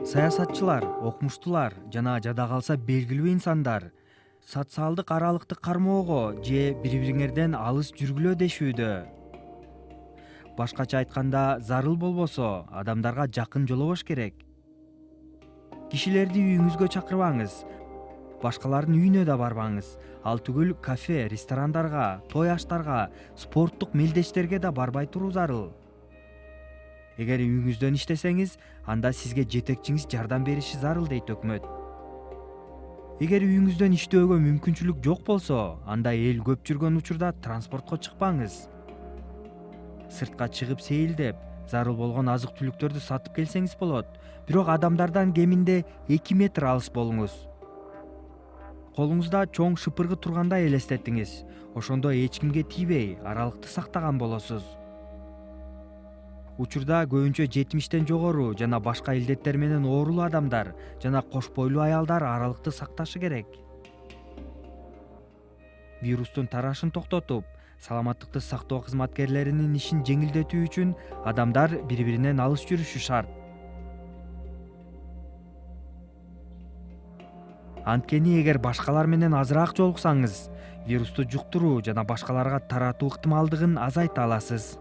Саясатчылар, окумуштуулар жана жада калса белгилүү инсандар социалдык аралыкты кармоого же бири-бириңерден алыс жүргүлө дешүүдө. Башкача айтканда, зарыл болбосо адамдарга жакын жолобош керек. Кишилерди үйүңүзгө чакырбаңыз, башкалардын үйүнө да барбаңыз. Ал түгүл кафе, ресторандарга, той аштарга, спорттук мелдештерге да барбай туруу зарыл. Эгер үйүңүздөн иштесеңиз, анда сизге жетекчиңиз жардам бериши зарыл, дейт өкмөт. Эгер үйүңүздөн иштөөгө мүмкүнчүлүк жок болсо, анда эл көп жүргөн учурда транспортко чыкпаңыз. Сыртка чыгып сейилдеп, зарыл болгон азык-түлүктөрдү сатып келсеңиз болот, бирок адамдардан кеминде 2 метр алыс болуңуз. Колуңузда чоң шыпыргы тургандай элестетиңиз. Ошондо эч кимге тийбей, аралыкты сактаган болосуз. Учурда көбүнчө 70 жогору жана башка илдеттер менен оорулуу адамдар жана кош бойлуу аялдар аралыкты сакташы керек. Вирустун тарашын токтотуп, саламаттыкты сактоо кызматкерлеринин ишин жеңилдетүү үчүн адамдар бири-биринен алыс жүрүшү шарт. Анткени эгер башкалар менен азыраак жолуксаңыз, вирусту жуктуруу жана башкаларга таратуу ыктымалдыгын азайта аласыз.